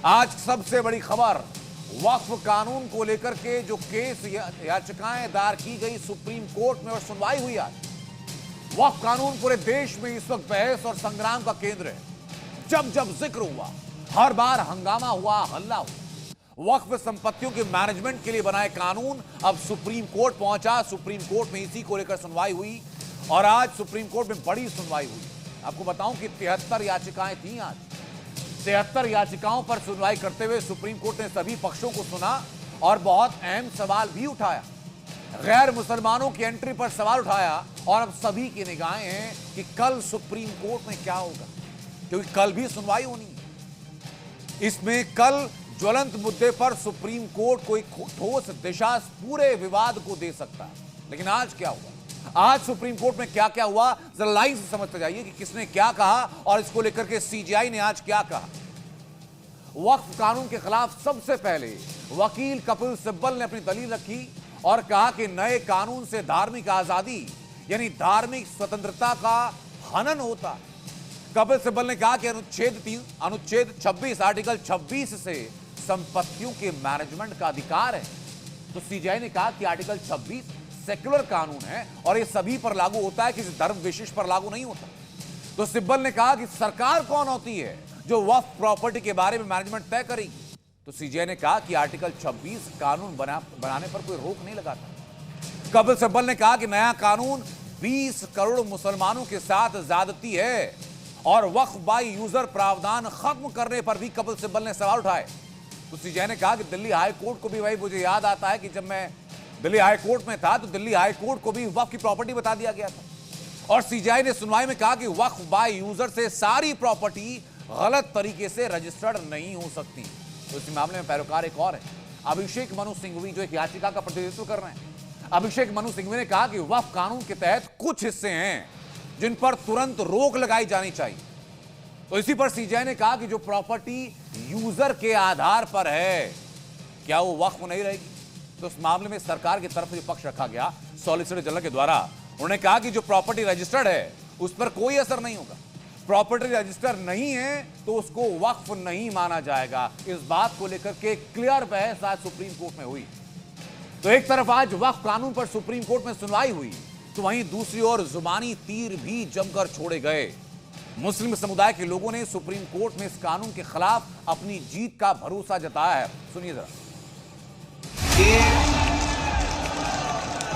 आज सबसे बड़ी खबर, वक्फ कानून को लेकर के जो केस याचिकाएं दायर की गई सुप्रीम कोर्ट में और सुनवाई हुई आज। वक्फ कानून पूरे देश में इस वक्त बहस और संग्राम का केंद्र है। जब जब जिक्र हुआ, हर बार हंगामा हुआ, हल्ला हुआ। वक्फ संपत्तियों के मैनेजमेंट के लिए बनाए कानून अब सुप्रीम कोर्ट पहुंचा। सुप्रीम कोर्ट में इसी को लेकर सुनवाई हुई और आज सुप्रीम कोर्ट में बड़ी सुनवाई हुई। आपको बताऊं कि 73 याचिकाएं थी आज। 73 याचिकाओं पर सुनवाई करते हुए सुप्रीम कोर्ट ने सभी पक्षों को सुना और बहुत अहम सवाल भी उठाया। गैर मुसलमानों की एंट्री पर सवाल उठाया और अब सभी की निगाहें हैं कि कल सुप्रीम कोर्ट में क्या होगा, क्योंकि कल भी सुनवाई होनी है। इसमें कल ज्वलंत मुद्दे पर सुप्रीम कोर्ट कोई ठोस दिशा पूरे विवाद को दे सकता है। लेकिन आज क्या हुआ, आज सुप्रीम कोर्ट में क्या क्या हुआ, जरा लाइन से समझते जाइए कि किसने क्या कहा और इसको लेकर के सीजेआई ने आज क्या कहा। वक्फ कानून के खिलाफ सबसे पहले वकील कपिल सिब्बल ने अपनी दलील रखी और कहा कि नए कानून से धार्मिक आजादी यानी धार्मिक स्वतंत्रता का हनन होता। कपिल सिब्बल ने कहा कि अनुच्छेद 26 आर्टिकल 26 से संपत्तियों के मैनेजमेंट का अधिकार है। तो सीजेआई ने कहा कि आर्टिकल 26 सेक्युलर कानून है और ये सभी पर लागू होता है, किसी धर्म विशेष पर लागू नहीं होता। तो सिब्बल ने कहा कि सरकार कौन होती है जो वक्फ प्रॉपर्टी के बारे में मैनेजमेंट तय करेगी। तो सीजेआई ने कहा कि आर्टिकल 26 कानून बनाने पर कोई रोक नहीं लगाता। कपिल सिब्बल ने कहा कि नया कानून 20 करोड़ मुसलमानों के साथ ज्यादती है और वक्फ बाय यूजर प्रावधान खत्म करने पर भी कपिल सिब्बल ने सवाल उठाए। तो सीजेआई ने कहा कि दिल्ली हाई कोर्ट को भी भाई मुझे याद आता है कि जब मैं दिल्ली हाई कोर्ट में था तो दिल्ली हाई कोर्ट को भी वक्फ की प्रॉपर्टी बता दिया गया था और सीजेआई ने सुनवाई में कहा कि वक्फ बाय यूजर से सारी प्रॉपर्टी गलत तरीके से रजिस्टर्ड नहीं हो सकती। तो इस मामले में पैरोकार एक और है, अभिषेक मनु सिंघवी, जो एक याचिका का प्रतिनिधित्व कर रहे हैं। अभिषेक मनु सिंघवी ने कहा कि वक्फ कानून के तहत कुछ हिस्से हैं जिन पर तुरंत रोक लगाई जानी चाहिए। तो इसी पर सीजेआई ने कहा कि जो प्रॉपर्टी यूजर के आधार पर है क्या वो वक्फ नहीं रहेगी। तो इस मामले में सरकार की तरफ से जो पक्ष रखा गया सॉलिसिटर जनरल के द्वारा, उन्होंने कहा कि जो प्रॉपर्टी रजिस्टर्ड है उस पर कोई असर नहीं होगा। प्रॉपर्टी रजिस्टर नहीं है तो उसको वक्फ नहीं माना जाएगा। इस बात को लेकर के क्लियर बहस आज सुप्रीम कोर्ट में हुई। तो एक तरफ आज वक्फ कानून पर सुप्रीम कोर्ट में सुनवाई हुई तो वहीं दूसरी ओर जुबानी तीर भी जमकर छोड़े गए। मुस्लिम समुदाय के लोगों ने सुप्रीम कोर्ट में इस कानून के खिलाफ अपनी जीत का भरोसा जताया है। सुनिए जरा।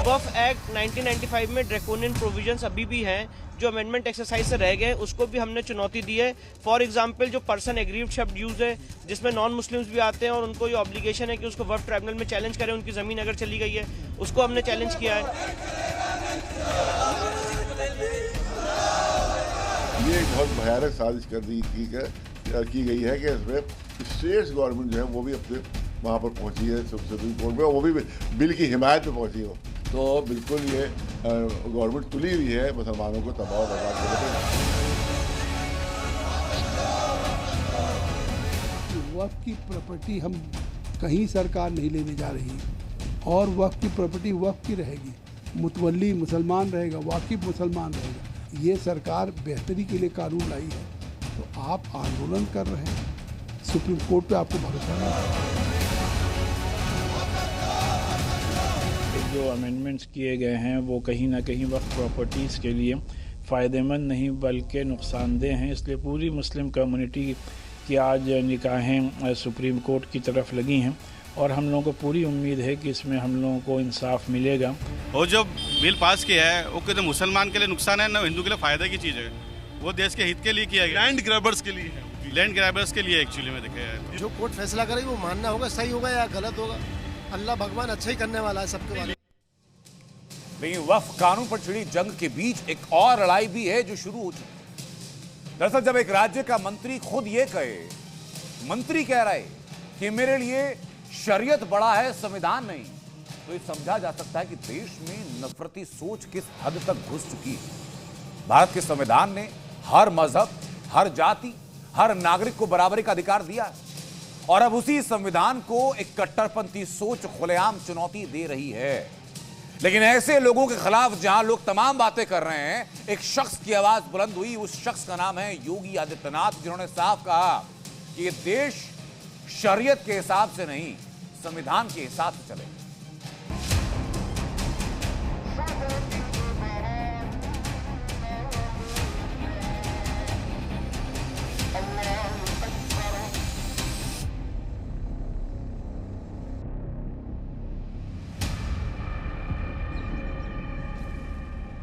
वक्फ एक्ट 1995 में ड्रैकोनियन प्रोविजंस अभी भी हैं जो अमेंडमेंट एक्सरसाइज से रह गए, उसको भी हमने चुनौती दी है। फॉर एग्जांपल जो पर्सन एग्रीव्ड शब्द यूज है जिसमें नॉन मुस्लिम्स भी आते हैं और उनको ये ऑब्लिगेशन है कि उसको वक्फ ट्राइब्यूनल में चैलेंज करें, उनकी जमीन अगर चली गई है उसको हमने चैलेंज किया है। ये एक बहुत भयानक साजिश की गई है कि इसमें स्टेट्स गवर्नमेंट जो है वो भी अपने वहाँ पर पहुँची है सुप्रीम कोर्ट में, वो भी बिल की हिमायत में पहुँची हो। तो बिल्कुल ये गवर्नमेंट तुली हुई है मुसलमानों को तबाह बर्बाद करने। वक्फ की प्रॉपर्टी हम कहीं सरकार नहीं लेने जा रही और वक्फ की प्रॉपर्टी वक्फ की रहेगी, मुतवल्ली मुसलमान रहेगा, वाकिफ मुसलमान रहेगा। ये सरकार बेहतरी के लिए कानून लाई है तो आप आंदोलन कर रहे हैं, सुप्रीम कोर्ट पे आपको भरोसा नहीं है। जो अमेंडमेंट्स किए गए हैं वो कहीं ना कहीं वक्फ प्रॉपर्टीज़ के लिए फ़ायदेमंद नहीं बल्कि नुकसानदेह हैं। इसलिए पूरी मुस्लिम कम्युनिटी की आज निगाहें सुप्रीम कोर्ट की तरफ लगी हैं और हम लोगों को पूरी उम्मीद है कि इसमें हम लोगों को इंसाफ मिलेगा। और जो बिल पास किया है वो किसी मुसलमान के लिए नुकसान है ना हिंदू के लिए फ़ायदा की चीज़ है। वो देश के हित के लिए किया गया, लैंड ग्रैबर्स के लिए है, लैंड ग्रैबर्स के लिए एक्चुअली में देखा है। जो कोर्ट फैसला करेगी वो मानना होगा, सही होगा या गलत होगा। अल्लाह भगवान अच्छा ही करने वाला है सबके बारे में। लेकिन वक्फ कानून पर छिड़ी जंग के बीच एक और लड़ाई भी है जो शुरू हो चुकी। दरअसल जब एक राज्य का मंत्री खुद ये कहे, मंत्री कह रहे कि मेरे लिए शरीयत बड़ा है संविधान नहीं, तो ये समझा जा सकता है कि देश में नफरती सोच किस हद तक घुस चुकी है। भारत के संविधान ने हर मजहब, हर जाति, हर नागरिक को बराबरी का अधिकार दिया है और अब उसी संविधान को एक कट्टरपंथी सोच खुलेआम चुनौती दे रही है। लेकिन ऐसे लोगों के खिलाफ जहां लोग तमाम बातें कर रहे हैं, एक शख्स की आवाज बुलंद हुई। उस शख्स का नाम है योगी आदित्यनाथ, जिन्होंने साफ कहा कि ये देश शरीयत के हिसाब से नहीं, संविधान के हिसाब से चलेगा।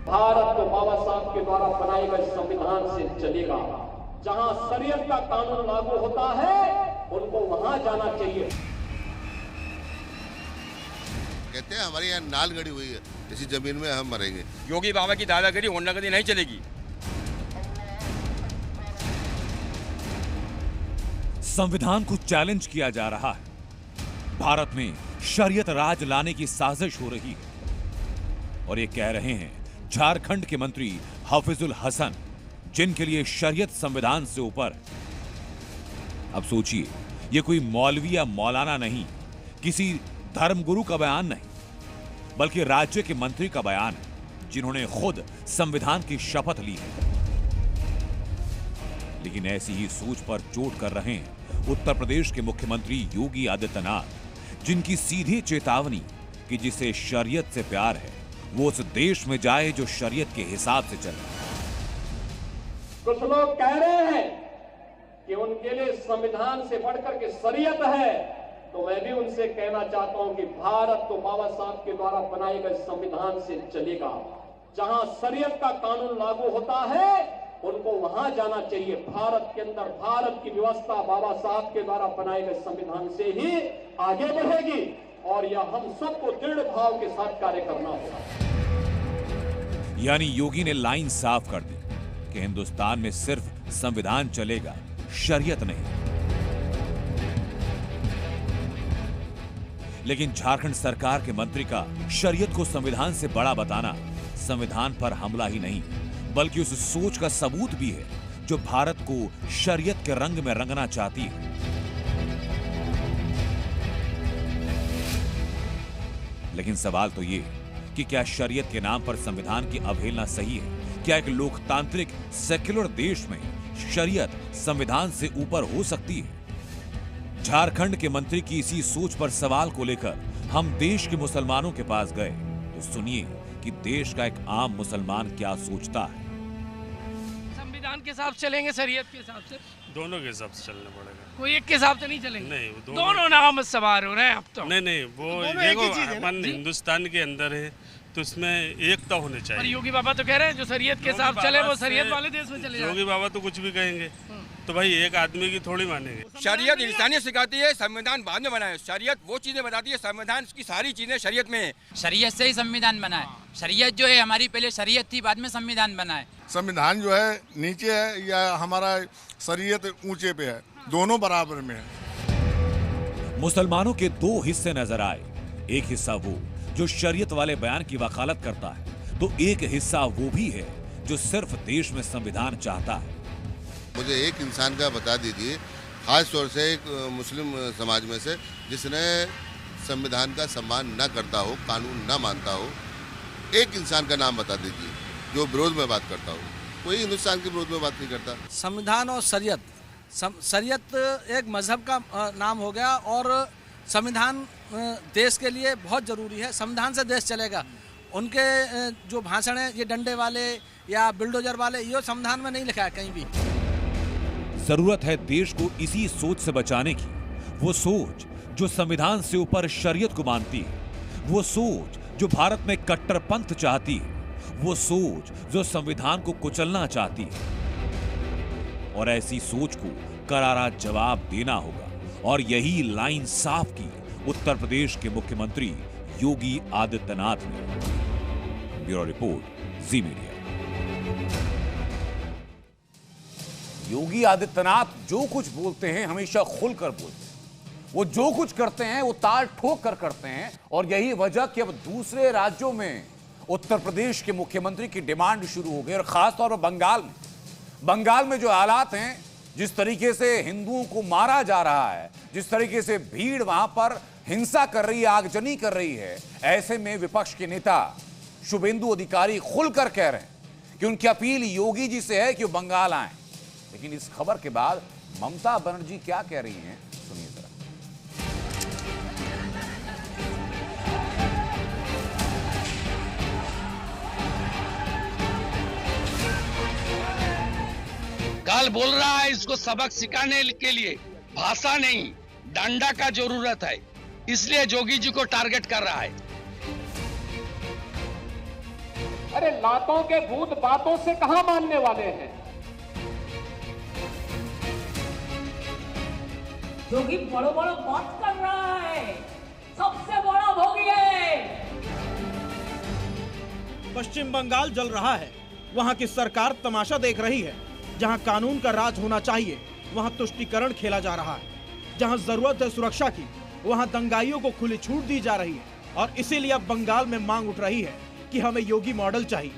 भारत तो बाबा साहब के द्वारा बनाए गए संविधान से चलेगा। जहां शरीयत का कानून लागू होता है उनको वहां जाना चाहिए। कहते हैं हमारे यहाँ नाल गड़ी हुई है, इसी जमीन में हम मरेंगे। योगी बाबा की दादागिरी होंडागिरी नहीं चलेगी। संविधान को चैलेंज किया जा रहा है। भारत में शरीयत राज लाने की साजिश हो रही है और ये कह रहे हैं झारखंड के मंत्री हाफिजुल हसन, जिनके लिए शरीयत संविधान से ऊपर है। अब सोचिए, ये कोई मौलवी या मौलाना नहीं, किसी धर्मगुरु का बयान नहीं, बल्कि राज्य के मंत्री का बयान है, जिन्होंने खुद संविधान की शपथ ली है। लेकिन ऐसी ही सोच पर चोट कर रहे हैं उत्तर प्रदेश के मुख्यमंत्री योगी आदित्यनाथ, जिनकी सीधी चेतावनी कि जिसे शरीयत से प्यार है वो उस देश में जाए जो शरीयत के हिसाब से चले। कुछ लोग कह रहे हैं कि उनके लिए संविधान से बढ़कर के शरीयत है, तो मैं भी उनसे कहना चाहता हूं कि भारत तो बाबा साहब के द्वारा बनाए गए संविधान से चलेगा। जहां शरीयत का कानून लागू होता है उनको वहां जाना चाहिए। भारत के अंदर भारत की व्यवस्था बाबा साहब के द्वारा बनाए गए संविधान से ही आगे बढ़ेगी और यह हम सबको दृढ़ भाव के साथ कार्य करना होगा। यानी योगी ने लाइन साफ कर दी कि हिंदुस्तान में सिर्फ संविधान चलेगा, शरीयत नहीं। लेकिन झारखंड सरकार के मंत्री का शरीयत को संविधान से बड़ा बताना संविधान पर हमला ही नहीं, बल्कि उस सोच का सबूत भी है जो भारत को शरीयत के रंग में रंगना चाहती है। लेकिन सवाल तो ये कि क्या शरीयत के नाम पर संविधान की अवहेलना सही है? क्या एक लोकतांत्रिक सेक्युलर देश में शरीयत संविधान से ऊपर हो सकती है? झारखंड के मंत्री की इसी सोच पर सवाल को लेकर हम देश के मुसलमानों के पास गए, तो सुनिए कि देश का एक आम मुसलमान क्या सोचता है। संविधान के हिसाब से चलेंगे, शरीयत के हिसाब से? दोनों के हिसाब से चलना पड़ेगा। कोई एक के हिसाब से नहीं चलेंगे? नहीं, दोनों नाम सवार हो रहे हैं अब तो। नहीं, वो देखो अपन हिंदुस्तान के अंदर है तो उसमें एकता होनी चाहिए। पर योगी बाबा तो कह रहे हैं जो शरीयत के हिसाब चले वो शरीयत वाले देश में चले जाए। योगी बाबा तो कुछ भी कहेंगे, तो भाई एक आदमी की थोड़ी मानेंगे। शरीयत इंसानियत सिखाती है, संविधान बाद में बना है। शरीयत वो चीजें बताती है, संविधान की सारी चीजें शरीयत में है। शरीयत से ही संविधान बना है। शरीयत जो है हमारी पहले शरीयत थी, बाद में संविधान बना है। संविधान जो है नीचे है या हमारा शरीयत ऊंचे पे है, दोनों बराबर में है। मुसलमानों के दो हिस्से नजर आए। एक हिस्सा वो जो शरीयत वाले बयान की वकालत करता है, तो एक हिस्सा वो भी है जो सिर्फ देश में संविधान चाहता है। मुझे एक इंसान का बता दीजिए, खास तौर से एक मुस्लिम समाज में से जिसने संविधान का सम्मान न करता हो, कानून न मानता हो, एक इंसान का नाम बता दीजिए जो विरोध में बात करता हो। कोई हिंदुस्तान के विरोध में बात नहीं करता। संविधान और शरीयत, शरीयत एक मजहब का नाम हो गया और संविधान देश के लिए बहुत जरूरी है। संविधान से देश चलेगा। उनके जो भाषण है ये डंडे वाले या बिल्डोजर वाले, ये संविधान में नहीं लिखा है कहीं भी। जरूरत है देश को इसी सोच से बचाने की, वो सोच जो संविधान से ऊपर शरीयत को मानती है, वो सोच जो भारत में कट्टरपंथ चाहती है, वो सोच जो संविधान को कुचलना चाहती है। और ऐसी सोच को करारा जवाब देना होगा, और यही लाइन साफ की उत्तर प्रदेश के मुख्यमंत्री योगी आदित्यनाथ ने। ब्यूरो रिपोर्ट, जी मीडिया। योगी आदित्यनाथ जो कुछ बोलते हैं हमेशा खुलकर बोलते हैं। वो जो कुछ करते हैं वो ताल ठोक कर करते हैं, और यही वजह कि अब दूसरे राज्यों में उत्तर प्रदेश के मुख्यमंत्री की डिमांड शुरू हो गई, और खासतौर पर बंगाल में जो हालात हैं, जिस तरीके से हिंदुओं को मारा जा रहा है, जिस तरीके से भीड़ वहां पर हिंसा कर रही है, आगजनी कर रही है, ऐसे में विपक्ष के नेता शुभेंदु अधिकारी खुलकर कह रहे हैं कि उनकी अपील योगी जी से है कि वो बंगाल आए। लेकिन इस खबर के बाद ममता बनर्जी क्या कह रही हैं, सुनिए जरा। फिलहाल बोल रहा है इसको सबक सिखाने के लिए भाषा नहीं डंडा का जरूरत है, इसलिए जोगी जी को टारगेट कर रहा है। अरे लातों के भूत बातों से कहां मानने वाले हैं? जोगी बड़ो बड़ो बात कर रहा है, सबसे बड़ा भोगी है। पश्चिम बंगाल जल रहा है, वहां की सरकार तमाशा देख रही है। जहां कानून का राज होना चाहिए वहां तुष्टीकरण खेला जा रहा है। जहां जरूरत है सुरक्षा की वहां दंगाइयों को खुली छूट दी जा रही है। और इसीलिए अब बंगाल में मांग उठ रही है कि हमें योगी मॉडल चाहिए,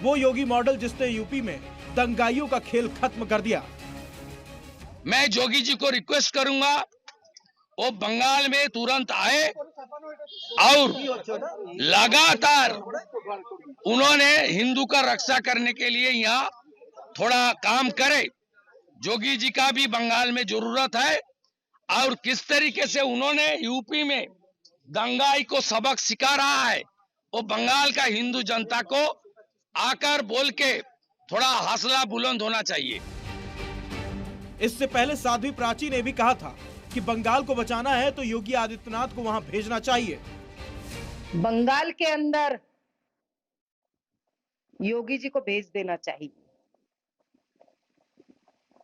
वो योगी मॉडल जिसने यूपी में दंगाइयों का खेल खत्म कर दिया। मैं जोगी जी को रिक्वेस्ट करूंगा वो बंगाल में तुरंत आए और लगातार उन्होंने हिंदू का रक्षा करने के लिए यहाँ थोड़ा काम करे। जोगी जी का भी बंगाल में जरूरत है और किस तरीके से उन्होंने यूपी में दंगाई को सबक सिखा रहा है, वो बंगाल का हिंदू जनता को आकर बोल के थोड़ा हौसला बुलंद होना चाहिए। इससे पहले साध्वी प्राची ने भी कहा था कि बंगाल को बचाना है तो योगी आदित्यनाथ को वहां भेजना चाहिए। बंगाल के अंदर योगी जी को भेज देना चाहिए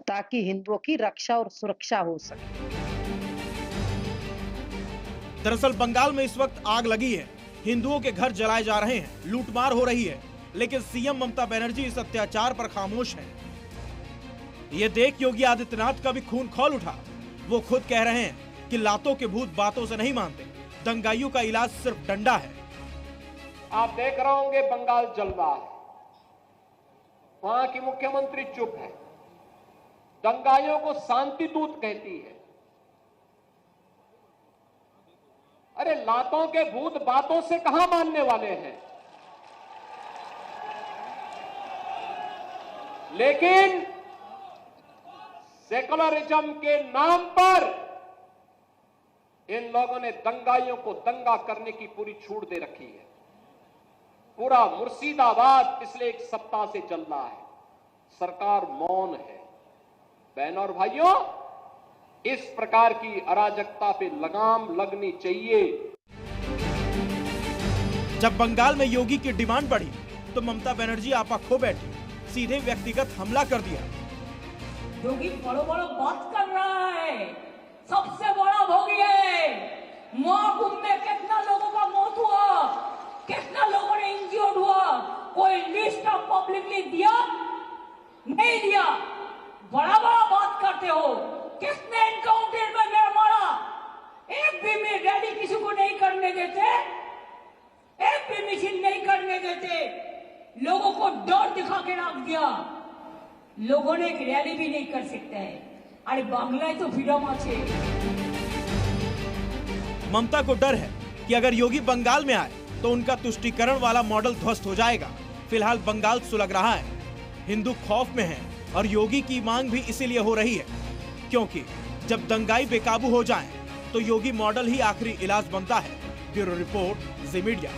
ताकि हिंदुओं की रक्षा और सुरक्षा हो सके। दरअसल बंगाल में इस वक्त आग लगी है, हिंदुओं के घर जलाए जा रहे हैं, लूटमार हो रही है, लेकिन सीएम ममता बनर्जी इस अत्याचार पर खामोश हैं। ये देख योगी आदित्यनाथ का भी खून खौल उठा। वो खुद कह रहे हैं कि लातों के भूत बातों से नहीं मानते, दंगाइयों का इलाज सिर्फ डंडा है। आप देख रहे होंगे बंगाल जल रहा है, वहां की मुख्यमंत्री चुप है, दंगाइयों को शांति दूत कहती है। अरे लातों के भूत बातों से कहां मानने वाले हैं? लेकिन सेकुलरिज्म के नाम पर इन लोगों ने दंगाइयों को दंगा करने की पूरी छूट दे रखी है। पूरा मुर्शिदाबाद पिछले एक सप्ताह से चल रहा है, सरकार मौन है। बहनों और भाइयों, इस प्रकार की अराजकता पे लगाम लगनी चाहिए। जब बंगाल में योगी की डिमांड बढ़ी तो ममता बनर्जी आपा खो बैठी, सीधे व्यक्तिगत हमला कर दिया। योगी बड़ो बड़ो बात कर रहा है, सबसे बड़ा भोगी है। महाकुंभ में कितना लोगों का मौत हुआ, कितना लोगों ने इंजर्ड हुआ, कोई लिस्ट ऑफ पब्लिकली दिया? नहीं दिया। बड़ा बड़ा बात करते हो। किसने एनकाउंटर में मेरा मारा? एक भी में रैली किसी को नहीं करने देते, एक भी मिशन नहीं करने देते, लोगों को डर दिखा के रख दिया। लोगों ने एक रैली भी नहीं कर सकते हैं। अरे बांग्लादेश तो फ्रीडम আছে। ममता को डर है कि अगर योगी बंगाल में आए तो उनका तुष्टीकरण वाला मॉडल ध्वस्त हो जाएगा। फिलहाल बंगाल सुलग रहा है, हिंदू खौफ में हैं और योगी की मांग भी इसीलिए हो रही है क्योंकि जब दंगाई बेकाबू हो जाएं तो योगी मॉडल ही आखिरी इलाज बनता है। ब्यूरो रिपोर्ट, जी मीडिया।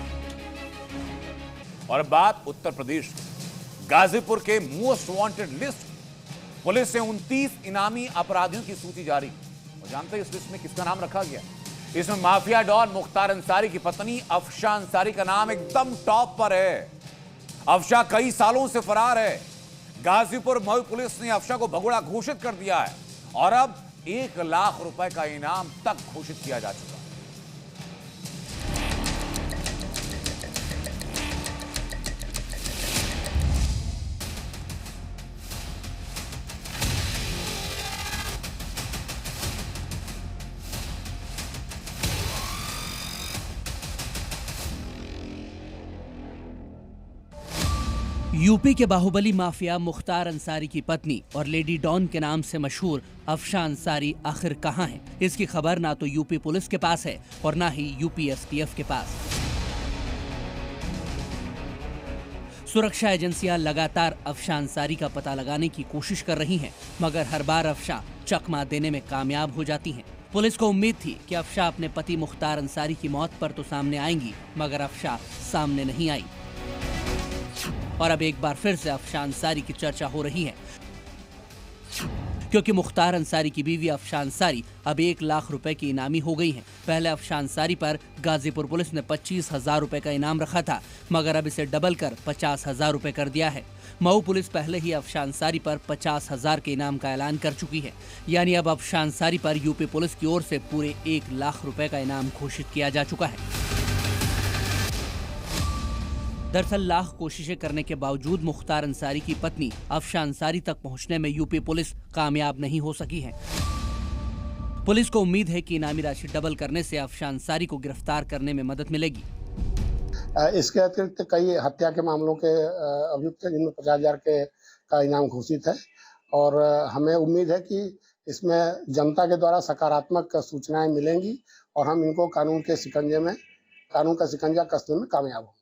और बात उत्तर प्रदेश की। गाजीपुर के मोस्ट वांटेड लिस्ट, पुलिस ने 29 इनामी अपराधियों की सूची जारी। और जानते हैं इस लिस्ट में किसका नाम रखा गया? इसमें माफिया डॉन मुख्तार अंसारी की पत्नी अफशा अंसारी का नाम एकदम टॉप पर है। अफशा कई सालों से फरार है। गाजीपुर मऊ पुलिस ने अफशा को भगोड़ा घोषित कर दिया है और अब 1 लाख रुपए का इनाम तक घोषित किया जा चुका है। यूपी के बाहुबली माफिया मुख्तार अंसारी की पत्नी और लेडी डॉन के नाम से मशहूर अफशा अंसारी आखिर कहां है? इसकी खबर ना तो यूपी पुलिस के पास है और ना ही यूपी एसटीएफ के पास। सुरक्षा एजेंसियां लगातार अफशा अंसारी का पता लगाने की कोशिश कर रही हैं, मगर हर बार अफशा चकमा देने में कामयाब हो जाती हैं। पुलिस को उम्मीद थी कि अफशा अपने पति मुख्तार अंसारी की मौत पर तो सामने आएंगी, मगर अफशा सामने नहीं आई और अब एक बार फिर से अफशा अंसारी की चर्चा हो रही है। क्योंकि मुख्तार अंसारी की बीवी अफशान अंसारी अब 1 लाख रुपए की इनामी हो गई हैं। पहले अफशान अंसारी पर गाजीपुर पुलिस ने 25,000 रुपए का इनाम रखा था, मगर अब इसे डबल कर 50,000 रुपए कर दिया है। मऊ पुलिस पहले ही अफशान अंसारी पर 50,000 के इनाम का ऐलान कर चुकी है, यानी अब अफशान अंसारी पर यूपी पुलिस की ओर से पूरे 1 लाख रुपए का इनाम घोषित किया जा चुका है। दरअसल लाख कोशिशें करने के बावजूद मुख्तार अंसारी की पत्नी अफशान अंसारी तक पहुंचने में यूपी पुलिस कामयाब नहीं हो सकी है। पुलिस को उम्मीद है कि इनामी राशि डबल करने से अफशान अंसारी को गिरफ्तार करने में मदद मिलेगी। इसके अतिरिक्त कई हत्या के मामलों के अभियुक्त जिनमें 50,000 का इनाम घोषित है और हमें उम्मीद है कि इसमें जनता के द्वारा सकारात्मक सूचनाएं मिलेंगी और हम इनको कानून का शिकंजा कसने में कामयाब होंगे।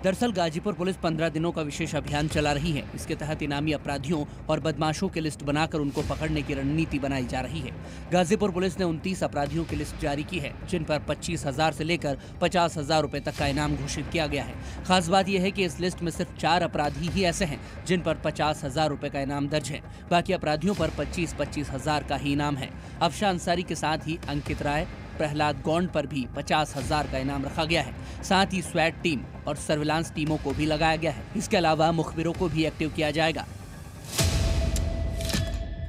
दरअसल गाजीपुर पुलिस 15 दिनों का विशेष अभियान चला रही है। इसके तहत इनामी अपराधियों और बदमाशों की लिस्ट बनाकर उनको पकड़ने की रणनीति बनाई जा रही है। गाजीपुर पुलिस ने 29 अपराधियों की लिस्ट जारी की है, जिन पर 25,000 से लेकर 50,000 रुपए तक का इनाम घोषित किया गया है। खास बात यह है कि इस लिस्ट में सिर्फ 4 अपराधी ही ऐसे हैं जिन पर 50,000 रुपए का इनाम दर्ज है। बाकी अपराधियों पर 25,000 का ही इनाम है। अफशान अंसारी के साथ ही अंकित राय, प्रहलाद गौंड पर भी 50,000 का इनाम रखा गया है। साथ ही स्वैट टीम और सर्विलांस टीमों को भी लगाया गया है। इसके अलावा मुखबिरों को भी एक्टिव किया जाएगा।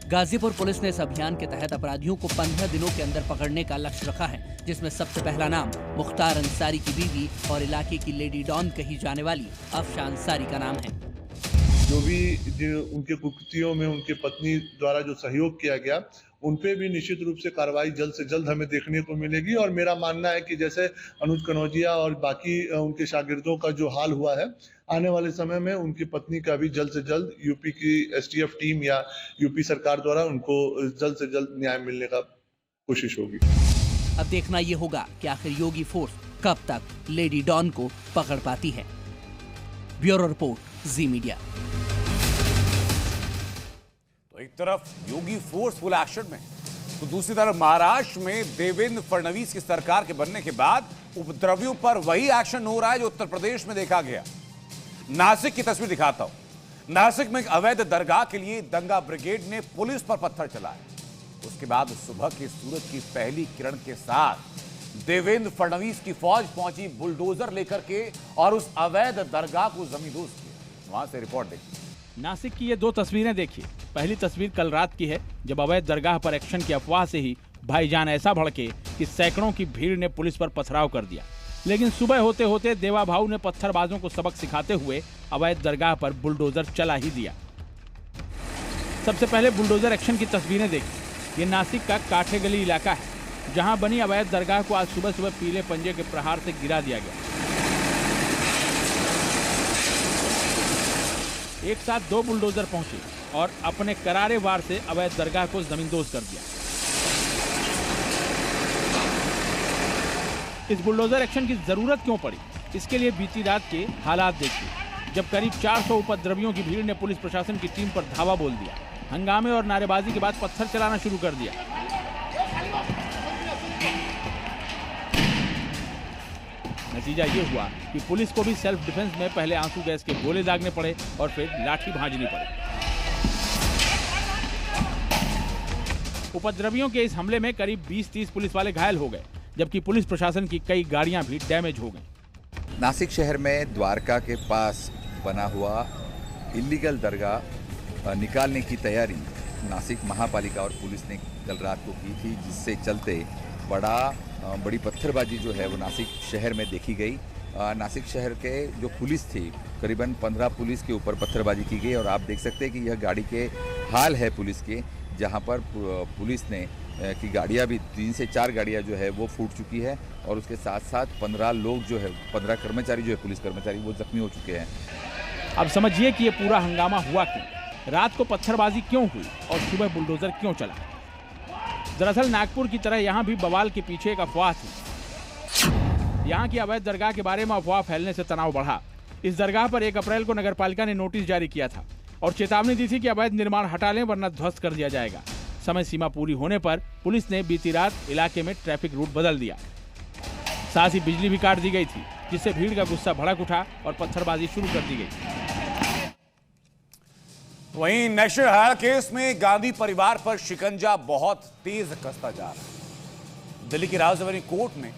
गाजीपुर पुलिस ने इस अभियान के तहत अपराधियों को 15 दिनों के अंदर पकड़ने का लक्ष्य रखा है, जिसमें सबसे पहला नाम मुख्तार अंसारी की बीवी और इलाके की लेडी डॉन कही जाने वाली अफशान अंसारी का नाम है। जो भी उनके कुकृतियों में उनके पत्नी द्वारा जो सहयोग किया गया, उन पे भी निश्चित रूप से कार्रवाई जल्द से जल्द हमें देखने को मिलेगी। और मेरा मानना है कि जैसे अनुज कनौजिया और बाकी उनके शागिर्दों का जो हाल हुआ है, आने वाले समय में उनकी पत्नी का भी जल्द से जल्द यूपी की एसटीएफ टीम या यूपी सरकार द्वारा उनको जल्द से जल्द न्याय मिलने का कोशिश होगी। अब देखना ये होगा कि आखिर योगी फोर्स कब तक लेडी डॉन को पकड़ पाती है। ब्यूरो रिपोर्ट, जी मीडिया। तो एक तरफ योगी फोर्स फुल एक्शन में, तो दूसरी तरफ महाराष्ट्र में देवेंद्र फडणवीस की सरकार के बनने के बाद उपद्रवियों पर वही एक्शन हो रहा है जो उत्तर प्रदेश में देखा गया। नासिक की तस्वीर दिखाता हूं। नासिक में एक अवैध दरगाह के लिए दंगा ब्रिगेड ने पुलिस पर पत्थर चलाए। उसके बाद सुबह के सूरज की पहली किरण के साथ देवेंद्र फडणवीस की फौज पहुंची बुलडोजर लेकर के और उस अवैध दरगाह को जमींदोज किया। वहां से रिपोर्ट देखिए। नासिक की ये 2 तस्वीरें देखिए। पहली तस्वीर कल रात की है, जब अवैध दरगाह पर एक्शन की अफवाह से ही भाईजान ऐसा भड़के कि सैकड़ों की भीड़ ने पुलिस पर पथराव कर दिया। लेकिन सुबह होते होते देवा भाऊ ने पत्थरबाजों को सबक सिखाते हुए अवैध दरगाह पर बुलडोजर चला ही दिया। सबसे पहले बुलडोजर एक्शन की तस्वीरें देखिए। ये नासिक का काठे गली इलाका है, जहां बनी अवैध दरगाह को आज सुबह सुबह पीले पंजे के प्रहार से गिरा दिया गया। एक साथ 2 बुलडोजर पहुंचे और अपने करारे वार से अवैध दरगाह को जमींदोज कर दिया। इस बुलडोजर एक्शन की जरूरत क्यों पड़ी, इसके लिए बीती रात के हालात देखिए, जब करीब 400 उपद्रवियों की भीड़ ने पुलिस प्रशासन की टीम पर धावा बोल दिया। हंगामे और नारेबाजी के बाद पत्थर चलाना शुरू कर दिया। नतीजा ये हुआ कि पुलिस को भी सेल्फ डिफेंस में पहले आंसू गैस के गोले दागने पड़े और फिर लाठी भांजनी पड़ी। उपद्रवियों के इस हमले में करीब 20-30 पुलिस वाले घायल हो गए, जबकि पुलिस प्रशासन की कई गाड़ियां भी डैमेज हो गईं। नासिक शहर में द्वारका के पास बना हुआ इल्लीगल दरगाह निकालने की तैयारी नासिक महापालिका और पुलिस ने कल रात को की थी, जिससे चलते बड़ी पत्थरबाजी जो है वो नासिक शहर में देखी गई। नासिक शहर के जो पुलिस थी, करीबन 15 पुलिस के ऊपर पत्थरबाजी की गई और आप देख सकते हैं कि यह गाड़ी के हाल है पुलिस के, जहां पर पुलिस ने की गाड़ियां भी 3 से 4 गाड़ियां जो है वो फूट चुकी है और उसके साथ साथ 15 लोग जो है 15 कर्मचारी जो है पुलिस कर्मचारी वो जख्मी हो चुके हैं। अब समझिए कि ये पूरा हंगामा हुआ क्यों, रात को पत्थरबाजी क्यों हुई और सुबह बुलडोजर क्यों चला। दरअसल नागपुर की तरह यहाँ भी बवाल के पीछे एक अफवाह थी। यहाँ की अवैध दरगाह के बारे में अफवाह फैलने से तनाव बढ़ा। इस दरगाह पर 1 अप्रैल को नगरपालिका ने नोटिस जारी किया था और चेतावनी दी थी कि अवैध निर्माण हटा लें वरना ध्वस्त कर दिया जाएगा। समय सीमा पूरी होने पर पुलिस ने बीती रात इलाके में ट्रैफिक रूट बदल दिया, साथ ही बिजली भी काट दी गई थी। जिससे भीड़ का गुस्सा भड़क उठा और पत्थरबाजी शुरू कर दी गई। वहीं नेशनल हायर केस में गांधी परिवार पर शिकंजा बहुत तेज कसता जा रहा है। दिल्ली की राजधानी कोर्ट में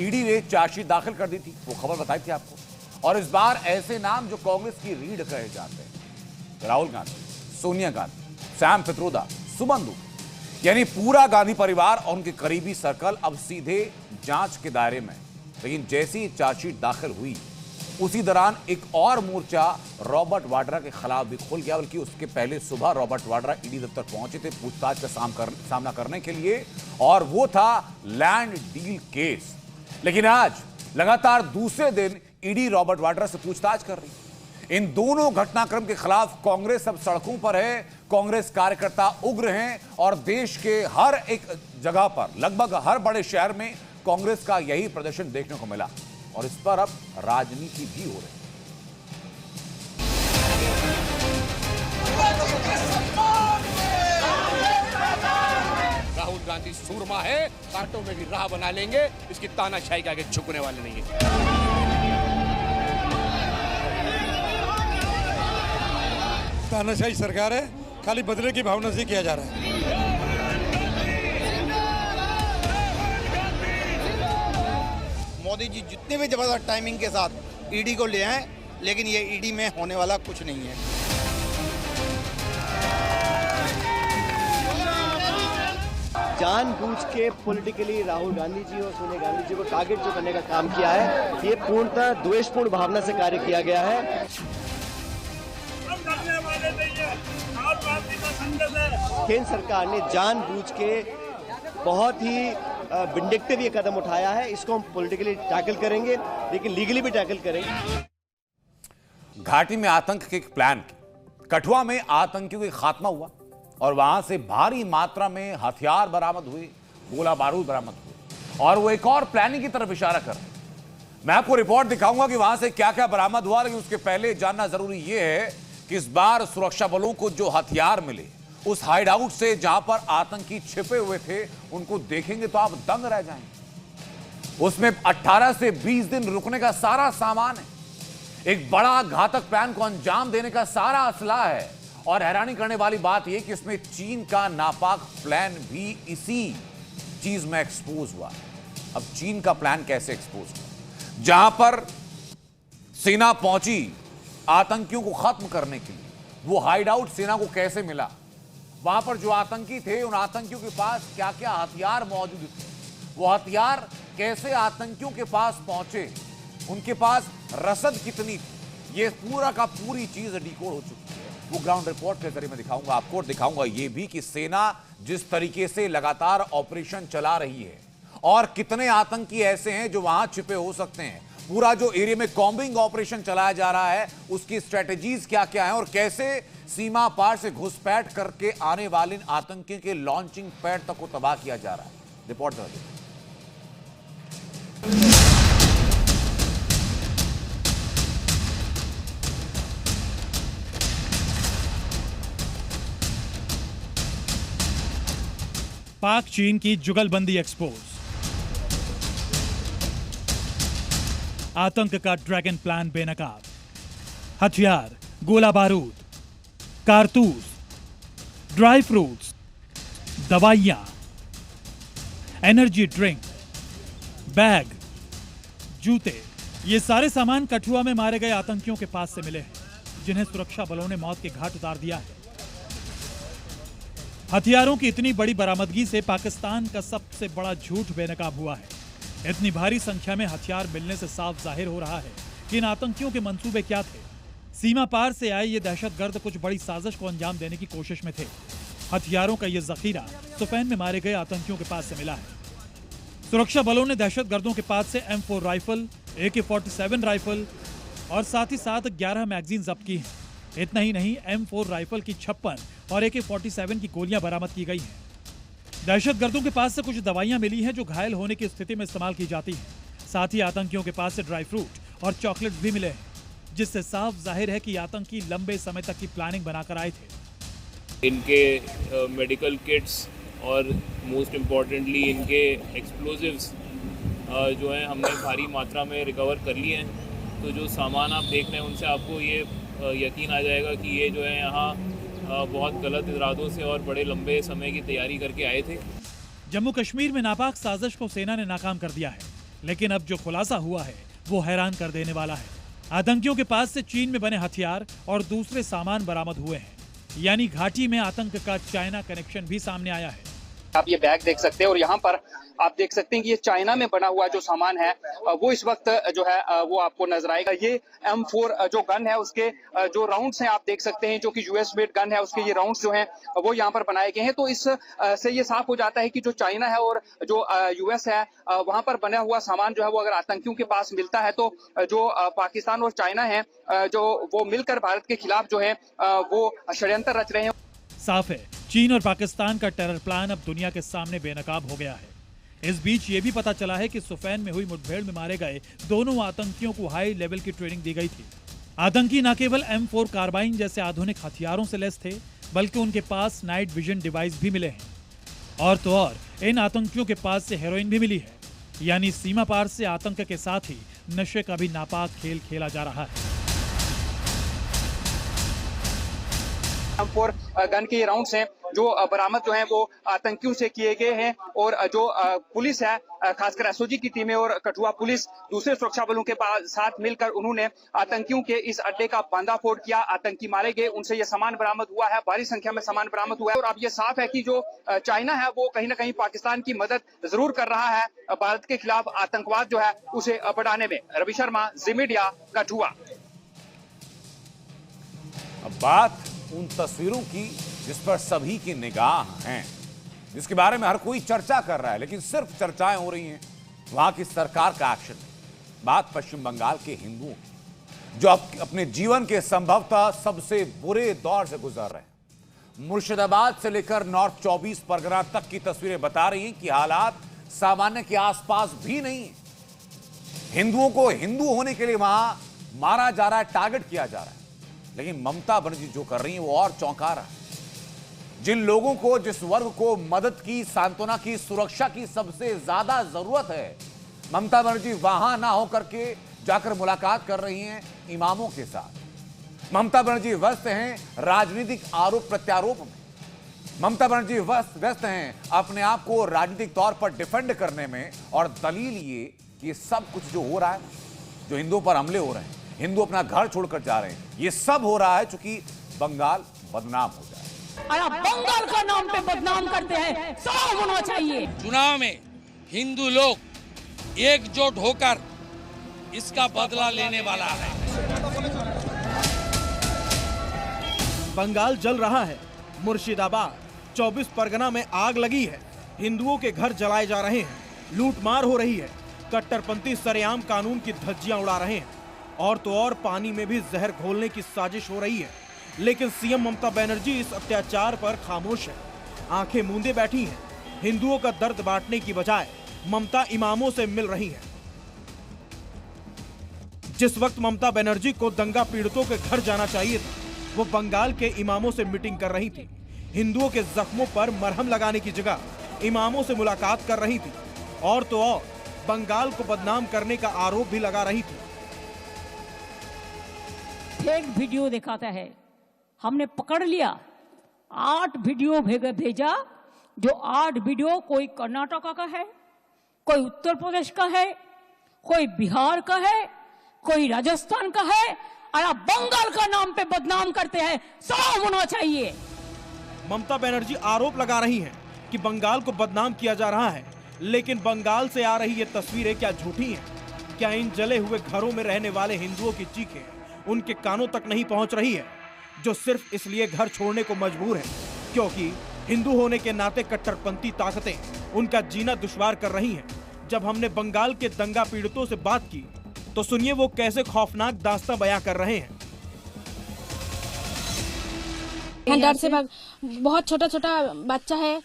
ईडी ने चार्जशीट दाखिल कर दी थी, वो खबर बताई थी आपको। और इस बार ऐसे नाम जो कांग्रेस की रीढ़ कहे जाते हैं, राहुल गांधी, सोनिया गांधी, सैम पित्रोदा, सुमन दुबे, यानी पूरा गांधी परिवार और उनके करीबी सर्कल अब सीधे जांच के दायरे में। लेकिन जैसी ही चार्जशीट दाखिल हुई उसी दौरान एक और मोर्चा रॉबर्ट वाड्रा के खिलाफ भी खुल गया। बल्कि उसके पहले सुबह रॉबर्ट वाड्रा ईडी दफ्तर पहुंचे थे पूछताछ का सामना करने के लिए, और वो था लैंड डील केस। लेकिन आज लगातार दूसरे दिन ईडी रॉबर्ट वाड्रा से पूछताछ कर रही है। इन दोनों घटनाक्रम के खिलाफ कांग्रेस अब सड़कों पर है। कांग्रेस कार्यकर्ता उग्र हैं और देश के हर एक जगह पर, लगभग हर बड़े शहर में कांग्रेस का यही प्रदर्शन देखने को मिला और इस पर अब राजनीति भी हो रही है। राहुल गांधी सूरमा है, कांटों में भी राह बना लेंगे, इसकी तानाशाही के आगे झुकने वाले नहीं है। तानाशाही सरकार है, खाली बदले की भावना से किया जा रहा है। मोदी जी जितने भी जबरदस्त टाइमिंग के साथ ईडी को ले आए, लेकिन ये ईडी में होने वाला कुछ नहीं है। जानबूझ के पॉलिटिकली राहुल गांधी जी और सोनिया गांधी जी को टारगेट जो करने का काम किया है, ये पूर्णतः द्वेषपूर्ण भावना से कार्य किया गया है। केंद्र सरकार ने जानबूझ के बहुत ही विंडिक्टिव ये कदम उठाया है। इसको हम पॉलिटिकली टैकल करेंगे, लेकिन लीगली भी टैकल करेंगे। घाटी में आतंक के एक प्लान की, कठुआ में आतंकियों का खात्मा हुआ और वहां से भारी मात्रा में हथियार बरामद हुए, गोला बारूद बरामद हुए, और वो एक और प्लानिंग की तरफ इशारा कर रहे हैं। मैं आपको रिपोर्ट दिखाऊंगा कि वहां से क्या क्या बरामद हुआ, लेकिन उसके पहले जानना जरूरी यह है कि इस बार सुरक्षा बलों को जो हथियार मिले उस हाइड आउट से जहां पर आतंकी छिपे हुए थे, उनको देखेंगे तो आप दंग रह जाएंगे। उसमें 18 से 20 दिन रुकने का सारा सामान है, एक बड़ा घातक प्लान को अंजाम देने का सारा असला है। और हैरानी करने वाली बात यह कि इसमें चीन का नापाक प्लान भी इसी चीज में एक्सपोज हुआ। अब चीन का प्लान कैसे एक्सपोज हुआ? जहां पर सेना पहुंची आतंकियों को खत्म करने के लिए, वो हाइड आउट सेना को कैसे मिला, वहां पर जो आतंकी थे उन आतंकियों के पास क्या क्या हथियार मौजूद थे, वो हथियार कैसे आतंकियों के पास पहुंचे, उनके पास रसद कितनी थी, ये पूरा का पूरी चीज डिकोड हो चुकी है। वो ग्राउंड रिपोर्ट के जरिए मैं दिखाऊंगा आपको, और दिखाऊंगा ये भी कि सेना जिस तरीके से लगातार ऑपरेशन चला रही है और कितने आतंकी ऐसे हैं जो वहां छिपे हो सकते हैं, पूरा जो एरिया में कॉम्बिंग ऑपरेशन चलाया जा रहा है उसकी स्ट्रेटेजीज क्या क्या है, और कैसे सीमा पार से घुसपैठ करके आने वाले आतंकियों के लॉन्चिंग पैड तक को तबाह किया जा रहा है। रिपोर्ट जरा देखिए। पाक चीन की जुगलबंदी एक्सपोज, आतंक का ड्रैगन प्लान बेनकाब, हथियार, गोला बारूद, कारतूस, ड्राई फ्रूट्स, दवाइयां, एनर्जी ड्रिंक, बैग, जूते, ये सारे सामान कठुआ में मारे गए आतंकियों के पास से मिले हैं, जिन्हें सुरक्षा बलों ने मौत के घाट उतार दिया है। हथियारों की इतनी बड़ी बरामदगी से पाकिस्तान का सबसे बड़ा झूठ बेनकाब हुआ है। इतनी भारी संख्या में हथियार मिलने से साफ जाहिर हो रहा है कि इन आतंकियों के मंसूबे क्या थे। सीमा पार से आए ये दहशतगर्द कुछ बड़ी साजिश को अंजाम देने की कोशिश में थे। हथियारों का ये जखीरा सुफैन में मारे गए आतंकियों के पास से मिला है। सुरक्षा बलों ने दहशतगर्दों के पास से M4 राइफल, AK-47 राइफल और साथ ही साथ 11 मैगजीन जब्त की हैं। इतना ही नहीं, M4 राइफल की 56 और AK-47 की गोलियां बरामद की गई हैं। दहशतगर्दों के पास से कुछ दवाइयां मिली हैं जो घायल होने की स्थिति में इस्तेमाल की जाती हैं। साथ ही आतंकियों के पास से ड्राई फ्रूट और चॉकलेट्स भी मिले हैं, जिससे साफ जाहिर है कि आतंकी लंबे समय तक की प्लानिंग बनाकर आए थे। इनके मेडिकल किट्स और मोस्ट इम्पॉर्टेंटली इनके एक्सप्लोजिव्स जो है हमने भारी मात्रा में रिकवर कर लिए हैं। तो जो सामान आप देख रहे हैं उनसे आपको ये यकीन आ जाएगा कि ये जो है यहाँ बहुत गलत इरादों से और बड़े लंबे समय की तैयारी करके आए थे। जम्मू कश्मीर में नापाक साजिश को सेना ने नाकाम कर दिया है, लेकिन अब जो खुलासा हुआ है वो हैरान कर देने वाला है। आतंकियों के पास से चीन में बने हथियार और दूसरे सामान बरामद हुए हैं, यानी घाटी में आतंक का चाइना कनेक्शन भी सामने आया है। आप ये बैग देख सकते हैं और यहाँ पर आप देख सकते हैं कि ये चाइना में बना हुआ जो सामान है वो इस वक्त जो है वो आपको नजर आएगा। ये M4 जो गन है उसके जो राउंड्स हैं आप देख सकते हैं, जो कि US मेड गन है, उसके ये राउंड्स जो हैं वो यहाँ पर बनाए गए हैं। तो इस से ये साफ हो जाता है कि जो चाइना है और जो US है वहाँ पर बना हुआ सामान जो है वो अगर आतंकियों के पास मिलता है तो जो पाकिस्तान और चाइना है जो वो मिलकर भारत के खिलाफ जो है वो षड्यंत्र रच रहे हैं। साफ है चीन और पाकिस्तान का टेरर प्लान अब दुनिया के सामने बेनकाब हो गया है। इस बीच ये भी पता चला है कि सुफैन में हुई मुठभेड़ में मारे गए दोनों आतंकियों को हाई लेवल की ट्रेनिंग दी गई थी। आतंकी न केवल M4 कार्बाइन जैसे आधुनिक हथियारों से लैस थे, बल्कि उनके पास नाइट विजन डिवाइस भी मिले हैं। और तो और इन आतंकियों के पास से हेरोइन भी मिली है, यानी सीमा पार से आतंक के साथ ही नशे का भी नापाक खेल खेला जा रहा है। M4 गन के ये राउंड्स हैं जो बरामद जो हैं वो आतंकियों से किए गए हैं और जो पुलिस है खासकर SOG की टीमें और कठुआ पुलिस दूसरे सुरक्षा बलों के साथ मिलकर उन्होंने आतंकियों के इस अड्डे का बांधाफोड़ किया। आतंकी मारे गए, उनसे ये सामान बरामद हुआ है, भारी संख्या में सामान बरामद हुआ है। और अब ये साफ है कि जो चाइना है वो कहीं ना कहीं पाकिस्तान की मदद जरूर कर रहा है भारत के खिलाफ आतंकवाद जो है उसे बढ़ाने में। रवि शर्मा, जी मीडिया, कठुआ। अब बात उन तस्वीरों की जिस पर सभी की निगाह हैं, जिसके बारे में हर कोई चर्चा कर रहा है, लेकिन सिर्फ चर्चाएं हो रही हैं, वहां की सरकार का एक्शन नहीं। बात पश्चिम बंगाल के हिंदुओं की, जो अपने जीवन के संभवतः सबसे बुरे दौर से गुजर रहे हैं। मुर्शिदाबाद से लेकर नॉर्थ 24 परगना तक की तस्वीरें बता रही हैं कि हालात सामान्य के आसपास भी नहीं है। हिंदुओं को हिंदू होने के लिए वहां मारा जा रहा है, टारगेट किया जा रहा है। लेकिन ममता बनर्जी जो कर रही है वो और चौंका रहा है। जिन लोगों को, जिस वर्ग को मदद की, सांत्वना की, सुरक्षा की सबसे ज्यादा जरूरत है, ममता बनर्जी वहां ना होकर के जाकर मुलाकात कर रही हैं इमामों के साथ। ममता बनर्जी व्यस्त हैं राजनीतिक आरोप प्रत्यारोप में। ममता बनर्जी व्यस्त हैं अपने आप को राजनीतिक तौर पर डिफेंड करने में। और दलील ये कि सब कुछ जो हो रहा है, जो हिंदुओं पर हमले हो रहे हैं, हिंदू अपना घर छोड़कर जा रहे हैं, ये सब हो रहा है चूंकि बंगाल बदनाम हो जाए। बंगाल का नाम पे बदनाम करते हैं, साफ होना चाहिए। चुनाव में हिंदू लोग एकजुट होकर इसका बदला लेने वाला है। बंगाल जल रहा है, मुर्शिदाबाद 24 परगना में आग लगी है, हिंदुओं के घर जलाए जा रहे हैं, लूटमार हो रही है, कट्टरपंथी सरेआम कानून की धज्जियां उड़ा रहे हैं और तो और पानी में भी जहर घोलने की साजिश हो रही है। लेकिन सीएम ममता बनर्जी इस अत्याचार पर खामोश है, आंखें मूंदे बैठी हैं। हिंदुओं का दर्द बांटने की बजाय ममता इमामों से मिल रही हैं। जिस वक्त ममता बनर्जी को दंगा पीड़ितों के घर जाना चाहिए था, वो बंगाल के इमामों से मीटिंग कर रही थी। हिंदुओं के जख्मों पर मरहम लगाने की जगह इमामों से मुलाकात कर रही थी और तो और बंगाल को बदनाम करने का आरोप भी लगा रही थी। फेक वीडियो दिखाता है, हमने पकड़ लिया। 8 वीडियो भेजा, जो 8 वीडियो कोई कर्नाटका का है, कोई उत्तर प्रदेश का है, कोई बिहार का है, कोई राजस्थान का है, और आप बंगाल का नाम पे बदनाम करते हैं, साफ होना चाहिए। ममता बनर्जी आरोप लगा रही हैं कि बंगाल को बदनाम किया जा रहा है, लेकिन बंगाल से आ रही ये तस्वीरें क्या झूठी हैं? क्या इन जले हुए घरों में रहने वाले हिंदुओं की चीखें उनके कानों तक नहीं पहुंच रही है, जो सिर्फ इसलिए घर छोड़ने को मजबूर है क्योंकि हिंदू होने के नाते कट्टरपंथी ताकतें उनका जीना दुश्वार कर रही हैं? जब हमने बंगाल के दंगा पीड़ितों से बात की तो सुनिए वो कैसे खौफनाक दास्तां बयां कर रहे हैं। डर से बहुत छोटा छोटा बच्चा है,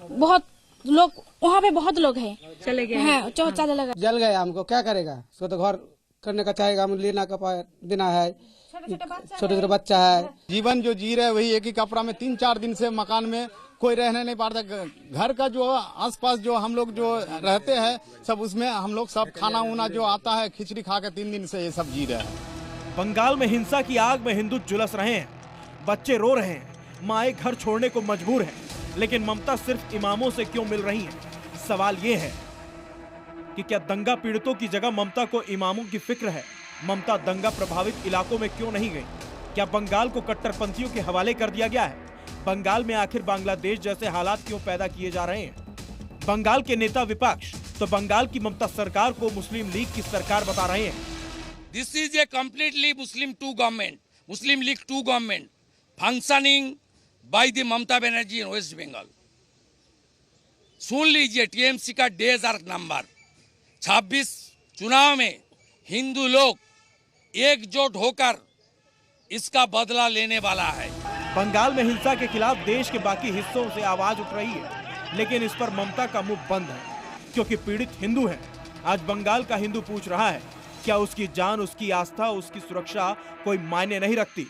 बहुत लोग वहाँ पे, बहुत लोग हैं, चले गए हैं, चले गए, जल गए। हमको क्या करेगा, उसको तो घर करने का चाहेगा, हम लेना का देना है, छोटे छोटे बच्चा है। जीवन जो जी रहे वही एक ही कपड़ा में 3-4 दिन से मकान में कोई रहने नहीं पाता। घर का जो आसपास जो हम लोग जो रहते हैं सब उसमें हम लोग सब खाना उना जो आता है खिचड़ी खा के 3 दिन से ये सब जी रहे हैं। बंगाल में हिंसा की आग में हिंदू झुलस रहे हैं, बच्चे रो रहे हैं, माएं घर छोड़ने को मजबूर हैं, लेकिन ममता सिर्फ इमामों से क्यों मिल रही हैं? सवाल ये है कि क्या दंगा पीड़ितों की जगह ममता को इमामों की फिक्र है? ममता दंगा प्रभावित इलाकों में क्यों नहीं गई? क्या बंगाल को कट्टरपंथियों के हवाले कर दिया गया है? बंगाल में आखिर बांग्लादेश जैसे हालात क्यों पैदा किए जा रहे हैं? बंगाल के नेता विपक्ष तो बंगाल की ममता सरकार को मुस्लिम लीग की सरकार बता रहे हैं। This is a completely Muslim II government, Muslim League II government, functioning by the Mamata Banerjee in West Bengal. सुन लीजिए, टीएमसी का डेज आर नंबर। 26 चुनाव में हिंदू लोग एकजुट होकर इसका बदला लेने वाला है। बंगाल में हिंसा के खिलाफ देश के बाकी हिस्सों से आवाज उठ रही है, लेकिन इस पर ममता का मुंह बंद है, क्योंकि पीड़ित हिंदू है। आज बंगाल का हिंदू पूछ रहा है, क्या उसकी जान, उसकी आस्था, उसकी सुरक्षा कोई मायने नहीं रखती?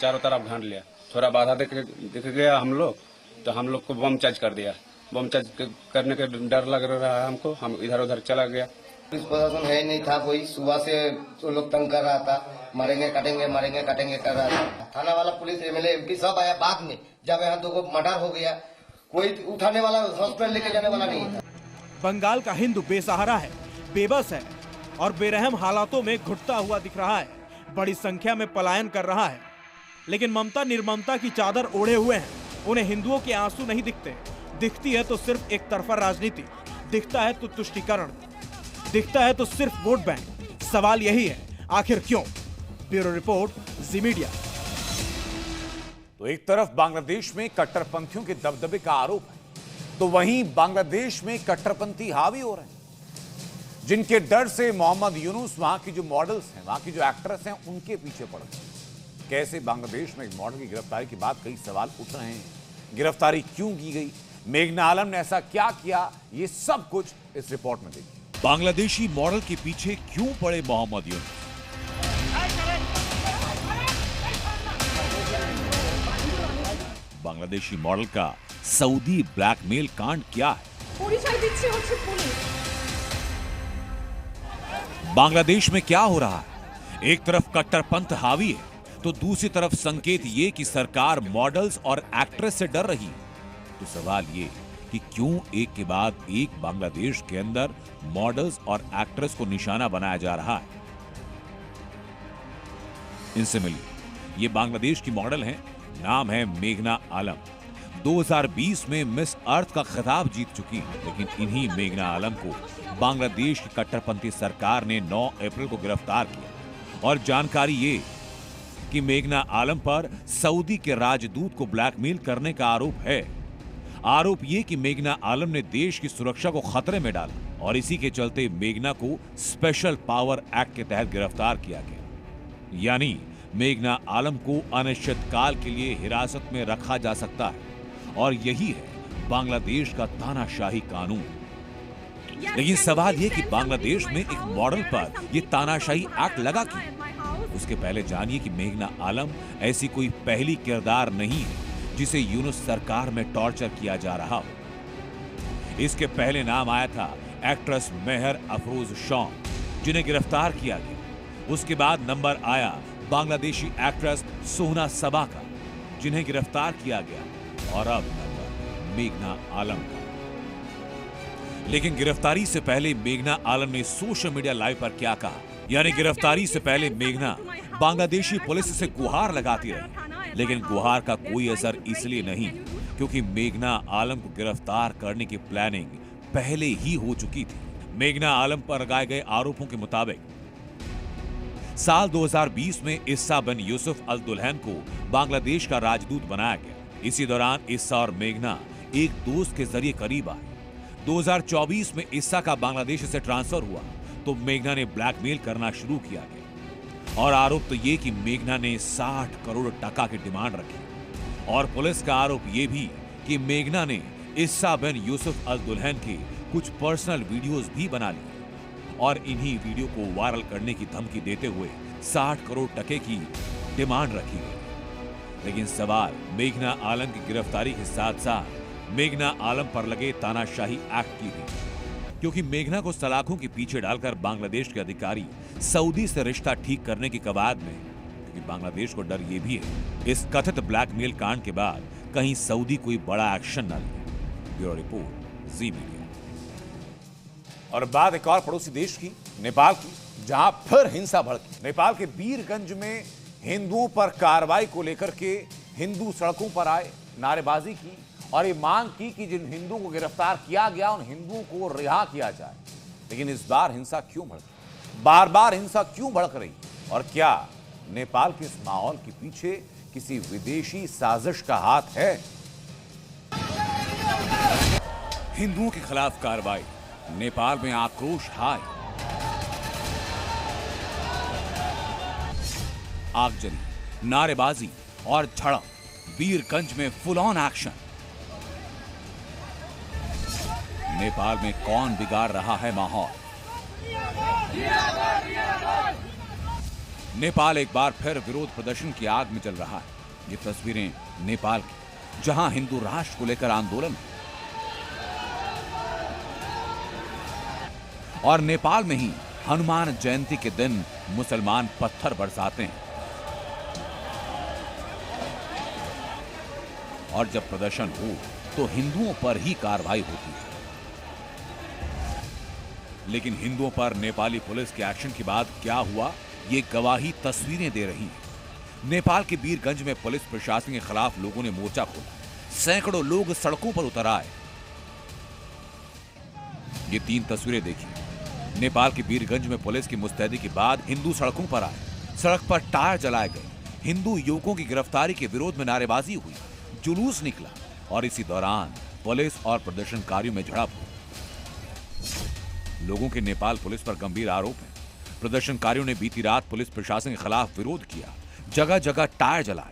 चारों तरफ ढांड लिया, थोड़ा बाधा दिख गया हम लोग, तो हम लोग को बम चार्ज कर दिया। बम चार्ज करने का डर लग रहा है हमको, हम इधर उधर चला गया। पुलिस प्रशासन है नहीं था कोई, सुबह से तो लोग तंग कर रहा था, मारेंगे काटेंगे कर रहा था। थाना वाला पुलिस एमएलए एमपी सब आया बाद में, जब यहाँ 2 मर्डर हो गया, कोई उठाने वाला हॉस्पिटल लेके जाने वाला नहीं था। बंगाल का हिंदू बेसहारा है, बेबस है और बेरहम हालातों में घुटता हुआ दिख रहा है। बड़ी संख्या में पलायन कर रहा है, लेकिन ममता निर्ममता की चादर ओढ़े हुए हैं। उन्हें हिंदुओं के आंसू नहीं दिखते। दिखती है तो सिर्फ एक तरफा राजनीति, दिखता है तो तुष्टीकरण, दिखता है तो सिर्फ वोट बैंक। सवाल यही है, आखिर क्यों? ब्यूरो रिपोर्ट, जी मीडिया। तो एक तरफ बांग्लादेश में कट्टरपंथियों के दबदबे का आरोप है, तो वहीं बांग्लादेश में कट्टरपंथी हावी हो रहे हैं, जिनके डर से मोहम्मद यूनुस वहां की जो मॉडल्स हैं, वहां की जो एक्ट्रेस हैं, उनके पीछे पड़ गए। कैसे बांग्लादेश में एक मॉडल की गिरफ्तारी के बाद कई सवाल उठ रहे हैं। गिरफ्तारी क्यों की गई? मेघना आलम ने ऐसा क्या किया? ये सब कुछ इस रिपोर्ट में देखिए। बांग्लादेशी मॉडल के पीछे क्यों पड़े मोहम्मद यूनुस? बांग्लादेशी मॉडल का सऊदी ब्लैकमेल कांड क्या है? बांग्लादेश में क्या हो रहा है? एक तरफ कट्टरपंथ हावी है, तो दूसरी तरफ संकेत ये कि सरकार मॉडल्स और एक्ट्रेस से डर रही है। तो सवाल ये कि क्यों एक के बाद एक बांग्लादेश के अंदर मॉडल्स और एक्ट्रेस को निशाना बनाया जा रहा है? इनसे मिलिए। ये बांग्लादेश की मॉडल हैं, नाम है मेघना आलम। 2020 में मिस अर्थ का खिताब जीत चुकी है, लेकिन इन्हीं मेघना आलम को बांग्लादेश की कट्टरपंथी सरकार ने 9 अप्रैल को गिरफ्तार किया। और जानकारी ये कि मेघना आलम पर सऊदी के राजदूत को ब्लैकमेल करने का आरोप है। आरोप ये कि मेघना आलम ने देश की सुरक्षा को खतरे में डाला और इसी के चलते मेघना को स्पेशल पावर एक्ट के तहत गिरफ्तार किया गया। यानी मेघना आलम को अनिश्चितकाल के लिए हिरासत में रखा जा सकता है और यही है बांग्लादेश का तानाशाही कानून। लेकिन सवाल यह कि बांग्लादेश में एक मॉडल पर यह तानाशाही एक्ट लगा क्यों? उसके पहले जानिए कि मेघना आलम ऐसी कोई पहली किरदार नहीं है जिसे यूनुस सरकार में टॉर्चर किया जा रहा हो। इसके पहले नाम आया था एक्ट्रेस मेहर अफरोज शॉन, जिन्हें गिरफ्तार किया गया। उसके बाद नंबर आया बांग्लादेशी एक्ट्रेस सोहना सबा का, जिन्हें गिरफ्तार किया गया। और अब नंबर मेघना आलम का। लेकिन गिरफ्तारी से पहले मेघना आलम ने सोशल मीडिया लाइव पर क्या कहा? यानी गिरफ्तारी से पहले मेघना बांग्लादेशी पुलिस से गुहार लगाती रही, लेकिन गुहार का कोई असर इसलिए नहीं क्योंकि मेघना आलम को गिरफ्तार करने की प्लानिंग पहले ही हो चुकी थी। मेघना आलम पर लगाए गए आरोपों के मुताबिक साल 2020 में इस्सा बिन यूसुफ अल दुल्हन को बांग्लादेश का राजदूत बनाया गया। इसी दौरान इस्सा और मेघना एक दोस्त के जरिए करीब आए। 2024 में इस्सा का बांग्लादेश से ट्रांसफर हुआ तो मेघना ने ब्लैकमेल करना शुरू किया गया। और आरोप तो ये कि मेघना ने 60 करोड़ टका की डिमांड रखी। और पुलिस का आरोप ये भी कि मेघना ने इस्सा बिन यूसुफ अल दुल्हन के कुछ पर्सनल वीडियोस भी बना लिए और इन्हीं वीडियो को वायरल करने की धमकी देते हुए 60 करोड़ टके की डिमांड रखी गई। लेकिन सवाल मेघना आलम की गिरफ्तारी के साथ साथ मेघना आलम पर लगे तानाशाही एक्ट की भी, क्योंकि मेघना को सलाखों के पीछे डालकर बांग्लादेश के अधिकारी सऊदी से रिश्ता ठीक करने की कवायद में, क्योंकि बांग्लादेश को डर ये भी है इस कथित ब्लैकमेल कांड के बाद कहीं सऊदी कोई बड़ा एक्शन न ले। ब्यूरो रिपोर्ट, जी मीडिया। और बात एक और पड़ोसी देश की, नेपाल की, जहां फिर हिंसा भड़की। नेपाल के वीरगंज में हिंदुओं पर कार्रवाई को लेकर के हिंदू सड़कों पर आए, नारेबाजी की और ये मांग की कि जिन हिंदुओं को गिरफ्तार किया गया उन हिंदुओं को रिहा किया जाए। लेकिन इस बार हिंसा क्यों भड़की? बार बार हिंसा क्यों भड़क रही? और क्या नेपाल के इस माहौल के पीछे किसी विदेशी साजिश का हाथ है? हिंदुओं के खिलाफ कार्रवाई, नेपाल में आक्रोश हाय। आगजनी, नारेबाजी और झड़प, वीरगंज में फुल ऑन एक्शन। नेपाल में कौन बिगाड़ रहा है माहौल? नेपाल एक बार फिर विरोध प्रदर्शन की आग में जल रहा है। ये तस्वीरें नेपाल की, जहां हिंदू राष्ट्र को लेकर आंदोलन है। और नेपाल में ही हनुमान जयंती के दिन मुसलमान पत्थर बरसाते हैं। और जब प्रदर्शन हो तो हिंदुओं पर ही कार्रवाई होती है। लेकिन हिंदुओं पर नेपाली पुलिस के एक्शन के बाद क्या हुआ, ये गवाही तस्वीरें दे रही हैं। नेपाल के वीरगंज में पुलिस प्रशासन के खिलाफ लोगों ने मोर्चा खोला, सैकड़ों लोग सड़कों पर उतर आए। ये 3 तस्वीरें देखिए। नेपाल के वीरगंज में पुलिस की मुस्तैदी के बाद हिंदू सड़कों पर आए, सड़क पर टायर जलाए गए, हिंदू युवकों की गिरफ्तारी के विरोध में नारेबाजी हुई, जुलूस निकला और इसी दौरान पुलिस और प्रदर्शनकारियों में झड़प हुई। लोगों के नेपाल पुलिस पर गंभीर आरोप है। प्रदर्शनकारियों ने बीती रात पुलिस प्रशासन के खिलाफ विरोध किया, जगह जगह टायर जलाए।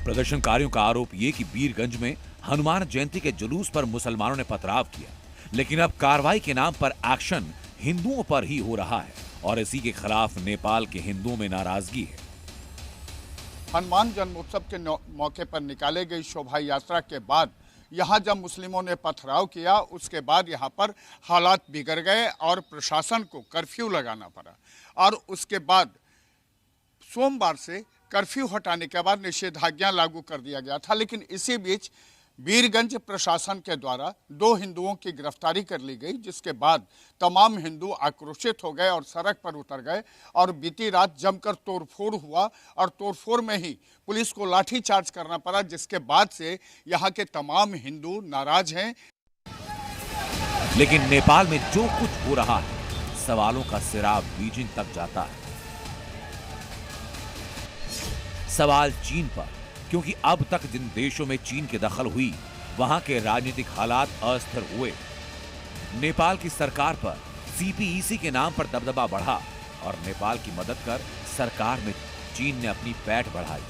प्रदर्शनकारियों का आरोप यह कि वीरगंज में हनुमान जयंती के जुलूस पर मुसलमानों ने पथराव किया, लेकिन अब कार्रवाई के नाम पर एक्शन हिंदुओं पर ही हो रहा है और इसी के खिलाफ नेपाल के हिंदुओं में नाराजगी है। हनुमान जन्मोत्सव के मौके पर निकाले गई शोभा यात्रा के बाद यहाँ जब मुस्लिमों ने पथराव किया, उसके बाद यहाँ पर हालात बिगड़ गए और प्रशासन को कर्फ्यू लगाना पड़ा। और उसके बाद सोमवार से कर्फ्यू हटाने के बाद निषेधाज्ञा लागू कर दिया गया था। लेकिन इसी बीच वीरगंज प्रशासन के द्वारा 2 हिंदुओं की गिरफ्तारी कर ली गई, जिसके बाद तमाम हिंदू आक्रोशित हो गए और सड़क पर उतर गए और बीती रात जमकर तोड़फोड़ हुआ और तोड़फोड़ में ही पुलिस को लाठीचार्ज करना पड़ा, जिसके बाद से यहाँ के तमाम हिंदू नाराज हैं। लेकिन नेपाल में जो कुछ हो रहा है, सवालों का सिरा बीजिंग तक जाता है। सवाल चीन पर, क्योंकि अब तक जिन देशों में चीन की दखल हुई, वहां के राजनीतिक हालात अस्थिर हुए। नेपाल की सरकार पर सीपीईसी के नाम पर दबदबा बढ़ा और नेपाल की मदद कर सरकार में चीन ने अपनी पैठ बढ़ाई।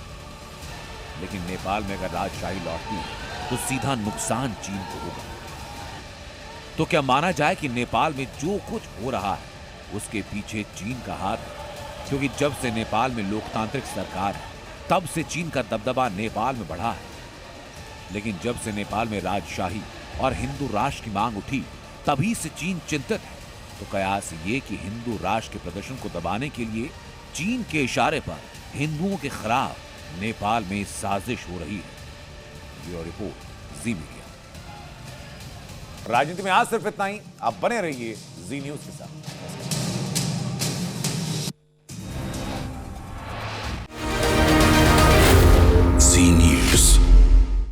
लेकिन नेपाल में अगर राजशाही लौटती तो सीधा नुकसान चीन को होगा। तो क्या माना जाए कि नेपाल में जो कुछ हो रहा है उसके पीछे चीन का हाथ है? क्योंकि जब से नेपाल में लोकतांत्रिक सरकार है, तब से चीन का दबदबा नेपाल में बढ़ा है। लेकिन जब से नेपाल में राजशाही और हिंदू राष्ट्र की मांग उठी, तभी से चीन चिंतित है। तो कयास ये कि हिंदू राष्ट्र के प्रदर्शन को दबाने के लिए चीन के इशारे पर हिंदुओं के खिलाफ नेपाल में साजिश हो रही है। ब्यूरो रिपोर्ट, जी मीडिया। राजनीति में आज सिर्फ इतना ही। आप बने रहिए जी न्यूज के साथ।